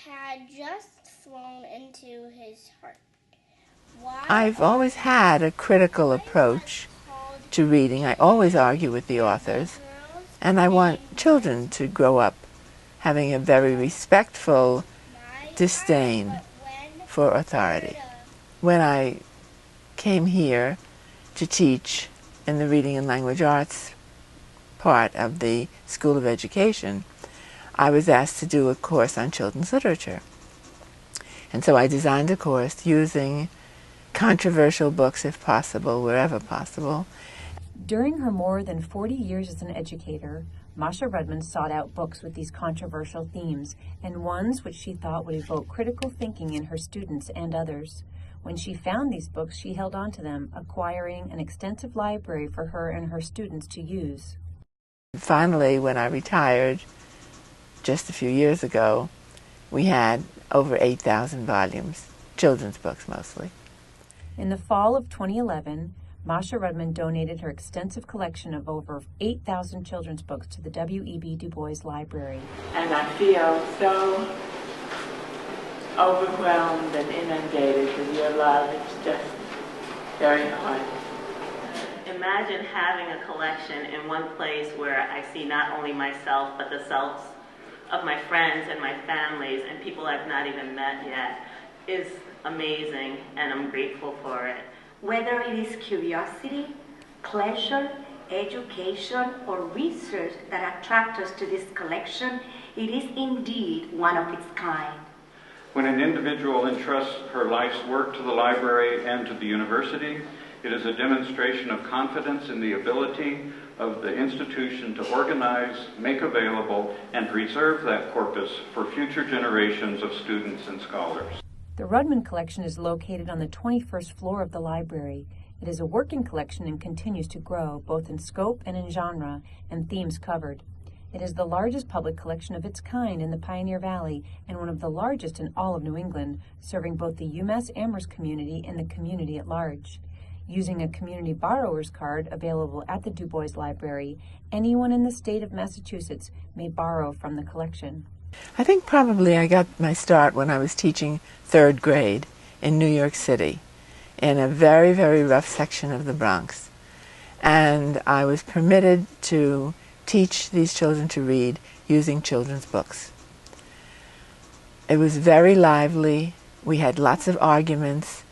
had just flown into his heart. Why I've always had a critical approach to reading. I always argue with the authors, and I want children to grow up having a very respectful disdain for authority. When I came here to teach in the Reading and Language Arts part of the School of Education, I was asked to do a course on children's literature. And so I designed a course using controversial books, if possible, wherever possible. During her more than 40 years as an educator, Masha Rudman sought out books with these controversial themes and ones which she thought would evoke critical thinking in her students and others. When she found these books, she held on to them, acquiring an extensive library for her and her students to use. Finally, when I retired just a few years ago, we had over 8,000 volumes, children's books mostly. In the fall of 2011, Masha Rudman donated her extensive collection of over 8,000 children's books to the W.E.B. Du Bois Library. And I feel so overwhelmed and inundated with your love. It's just very hard. Imagine having a collection in one place where I see not only myself, but the selves of my friends and my families and people I've not even met yet is amazing, and I'm grateful for it. Whether it is curiosity, pleasure, education, or research that attract us to this collection, it is indeed one of its kind. When an individual entrusts her life's work to the library and to the university, it is a demonstration of confidence in the ability of the institution to organize, make available, and preserve that corpus for future generations of students and scholars. The Rudman Collection is located on the 21st floor of the library. It is a working collection and continues to grow, both in scope and in genre, and themes covered. It is the largest public collection of its kind in the Pioneer Valley and one of the largest in all of New England, serving both the UMASS Amherst community and the community at large. Using a community borrower's card available at the Du Bois Library, anyone in the state of Massachusetts may borrow from the collection. I think probably I got my start when I was teaching third grade in New York City in a very, very rough section of the Bronx. And I was permitted to teach these children to read using children's books. It was very lively. We had lots of arguments.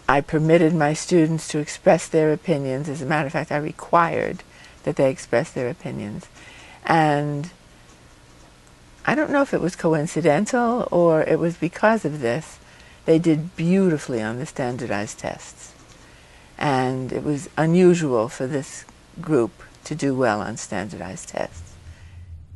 I permitted my students to express their opinions. As a matter of fact, I required that they express their opinions. And I don't know if it was coincidental or it was because of this. They did beautifully on the standardized tests. And it was unusual for this group to do well on standardized tests.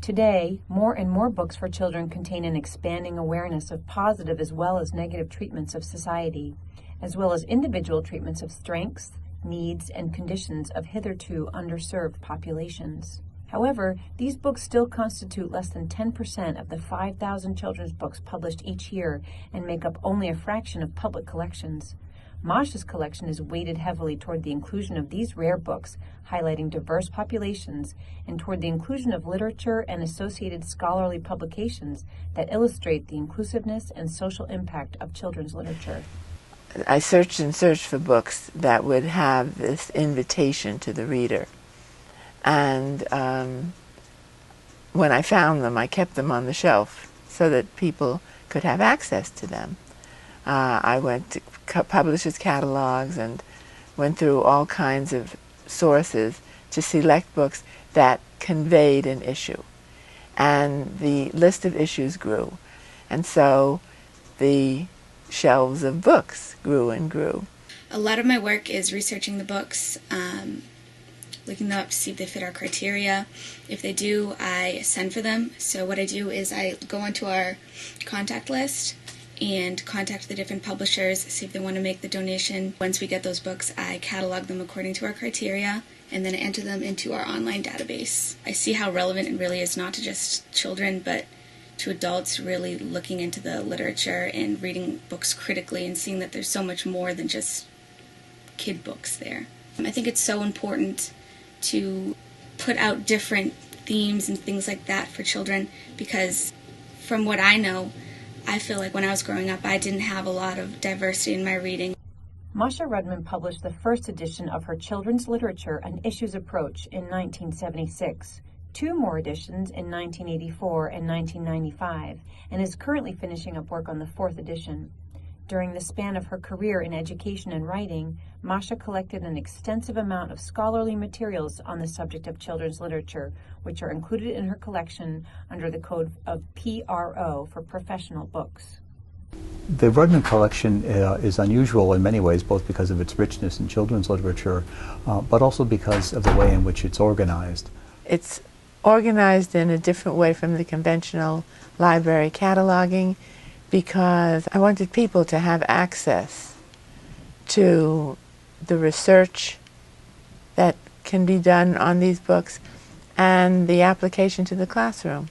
Today, more and more books for children contain an expanding awareness of positive as well as negative treatments of society, as well as individual treatments of strengths, needs, and conditions of hitherto underserved populations. However, these books still constitute less than 10% of the 5,000 children's books published each year and make up only a fraction of public collections. Masha's collection is weighted heavily toward the inclusion of these rare books, highlighting diverse populations, and toward the inclusion of literature and associated scholarly publications that illustrate the inclusiveness and social impact of children's literature. I searched and searched for books that would have this invitation to the reader. And when I found them, I kept them on the shelf so that people could have access to them. I went to publishers' catalogs and went through all kinds of sources to select books that conveyed an issue. And the list of issues grew. And so the shelves of books grew and grew. A lot of my work is researching the books, looking them up to see if they fit our criteria. If they do, I send for them. So what I do is I go onto our contact list and contact the different publishers, see if they want to make the donation. Once we get those books, I catalog them according to our criteria and then enter them into our online database. I see how relevant it really is, not to just children, but to adults, really looking into the literature and reading books critically and seeing that there's so much more than just kid books there. I think it's so important to put out different themes and things like that for children, because from what I know, I feel like when I was growing up, I didn't have a lot of diversity in my reading. Masha Rudman published the first edition of her children's literature, An Issues Approach, in 1976, 2 more editions in 1984 and 1995, and is currently finishing up work on the 4th edition. During the span of her career in education and writing, Masha collected an extensive amount of scholarly materials on the subject of children's literature, which are included in her collection under the code of PRO for professional books. The Rudman collection is unusual in many ways, both because of its richness in children's literature, but also because of the way in which it's organized. It's organized in a different way from the conventional library cataloging because I wanted people to have access to the research that can be done on these books and the application to the classroom.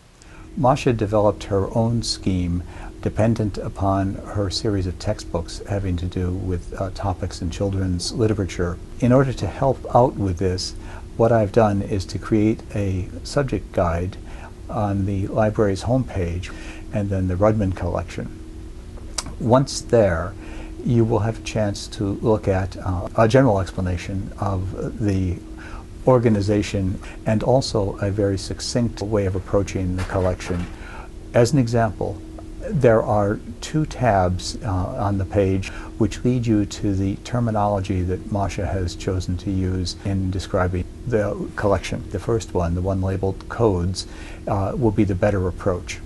Masha developed her own scheme dependent upon her series of textbooks having to do with topics in children's literature. In order to help out with this, what I've done is to create a subject guide on the library's homepage and then the Rudman collection. Once there, you will have a chance to look at a general explanation of the organization and also a very succinct way of approaching the collection. As an example, there are 2 tabs on the page which lead you to the terminology that Masha has chosen to use in describing the collection. The first one, the one labeled codes, will be the better approach.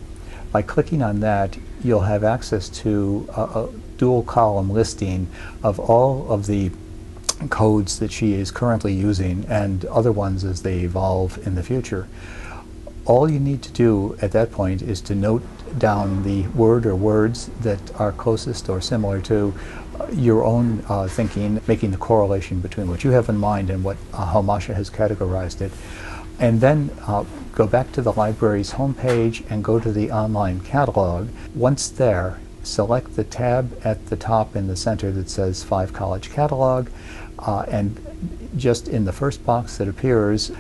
By clicking on that, you'll have access to a dual column listing of all of the codes that she is currently using and other ones as they evolve in the future. All you need to do at that point is to note down the word or words that are closest or similar to your own thinking, making the correlation between what you have in mind and what how Masha has categorized it. And then go back to the library's homepage and go to the online catalog. Once there, select the tab at the top in the center that says 5 College Catalog, and just in the first box that appears,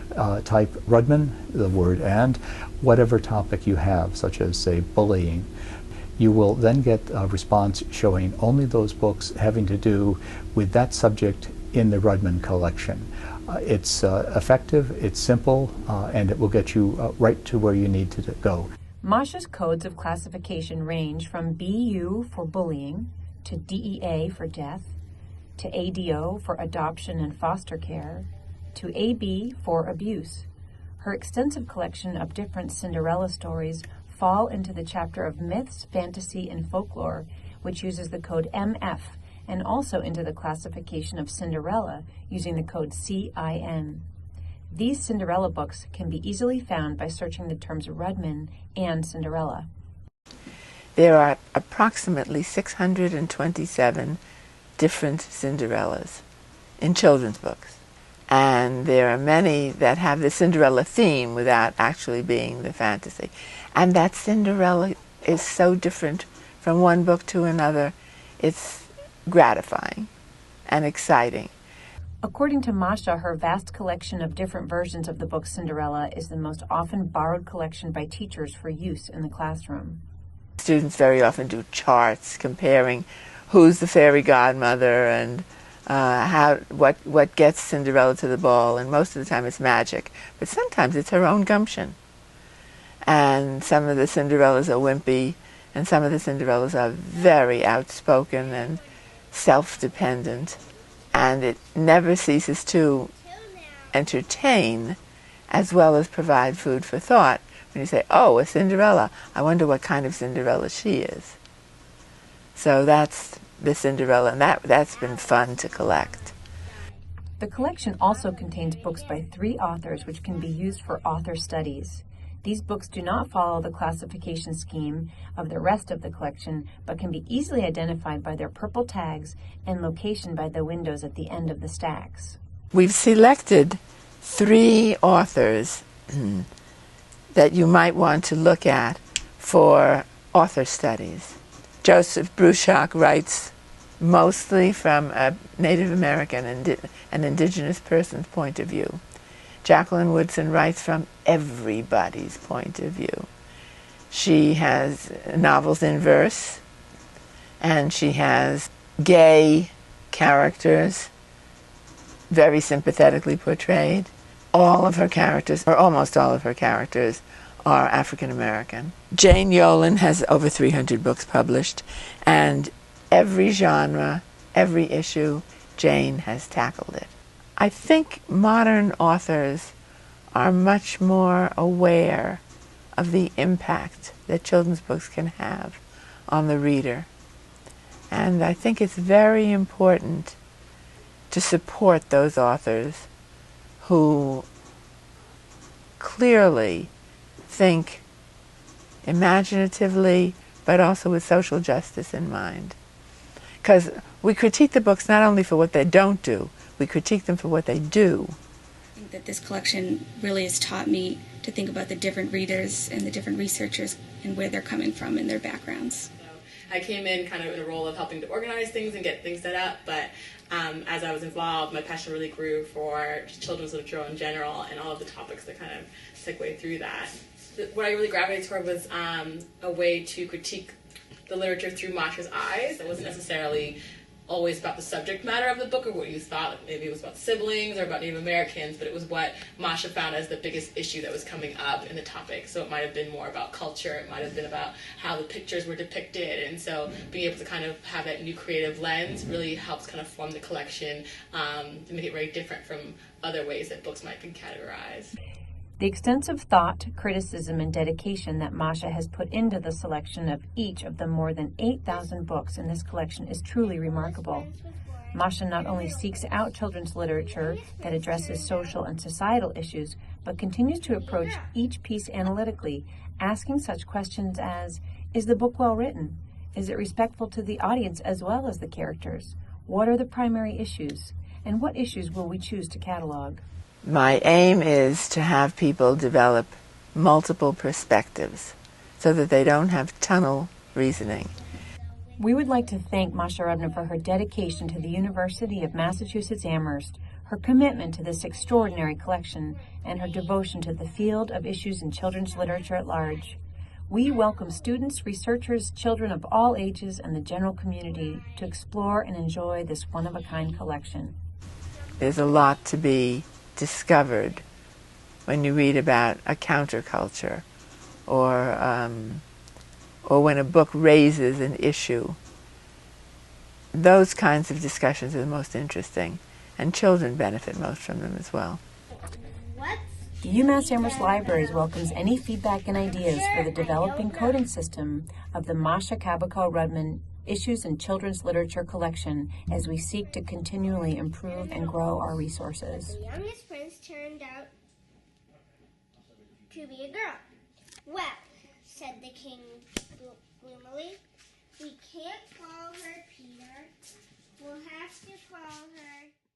type Rudman, the word and, whatever topic you have, such as, say, bullying. You will then get a response showing only those books having to do with that subject in the Rudman collection. It's effective, it's simple, and it will get you right to where you need to go. Masha's codes of classification range from BU for bullying, to DEA for death, to ADO for adoption and foster care, to AB for abuse. Her extensive collection of different Cinderella stories fall into the chapter of myths, fantasy, and folklore, which uses the code MF, and also into the classification of Cinderella using the code CIN. These Cinderella books can be easily found by searching the terms Rudman and Cinderella. There are approximately 627 different Cinderellas in children's books. And there are many that have the Cinderella theme without actually being the fantasy. And that Cinderella is so different from one book to another. It's gratifying and exciting. According to Masha, her vast collection of different versions of the book Cinderella is the most often borrowed collection by teachers for use in the classroom. Students very often do charts comparing who's the fairy godmother and what gets Cinderella to the ball, and most of the time it's magic, but sometimes it's her own gumption. And some of the Cinderellas are wimpy, and some of the Cinderellas are very outspoken and self-dependent, and it never ceases to entertain as well as provide food for thought. When you say, oh, a Cinderella, I wonder what kind of Cinderella she is. So that's the Cinderella, and that's been fun to collect. The collection also contains books by 3 authors which can be used for author studies. These books do not follow the classification scheme of the rest of the collection, but can be easily identified by their purple tags and location by the windows at the end of the stacks. We've selected 3 authors that you might want to look at for author studies. Joseph Bruchac writes mostly from a Native American and an indigenous person's point of view. Jacqueline Woodson writes from everybody's point of view. She has novels in verse, and she has gay characters, very sympathetically portrayed. All of her characters, or almost all of her characters, are African American. Jane Yolen has over 300 books published, and every genre, every issue, Jane has tackled it. I think modern authors are much more aware of the impact that children's books can have on the reader. And I think it's very important to support those authors who clearly think imaginatively, but also with social justice in mind. Because we critique the books not only for what they don't do, we critique them for what they do. I think that this collection really has taught me to think about the different readers and the different researchers and where they're coming from and their backgrounds. I came in kind of in a role of helping to organize things and get things set up, but as I was involved, my passion really grew for children's literature in general and all of the topics that kind of segue through that. What I really gravitated toward was a way to critique the literature through Masha's eyes. It wasn't necessarily always about the subject matter of the book or what you thought. Like maybe it was about siblings or about Native Americans, but it was what Masha found as the biggest issue that was coming up in the topic. So it might have been more about culture, it might have been about how the pictures were depicted, and so being able to kind of have that new creative lens really helps kind of form the collection to make it very different from other ways that books might be categorized. The extensive thought, criticism, and dedication that Masha has put into the selection of each of the more than 8,000 books in this collection is truly remarkable. Masha not only seeks out children's literature that addresses social and societal issues, but continues to approach each piece analytically, asking such questions as, is the book well written? Is it respectful to the audience as well as the characters? What are the primary issues? And what issues will we choose to catalog? My aim is to have people develop multiple perspectives so that they don't have tunnel reasoning. We would like to thank Masha Rudman for her dedication to the University of Massachusetts Amherst, her commitment to this extraordinary collection, and her devotion to the field of issues in children's literature at large. We welcome students, researchers, children of all ages, and the general community to explore and enjoy this one-of-a-kind collection. There's a lot to be discovered when you read about a counterculture or when a book raises an issue. Those kinds of discussions are the most interesting, and children benefit most from them as well. The UMass Amherst Libraries welcomes any feedback and ideas for the developing coding system of the Masha Rudman Issues in Children's Literature collection as we seek to continually improve and grow our resources. The youngest prince turned out to be a girl. Well, said the king gloomily, we can't call her Peter. We'll have to call her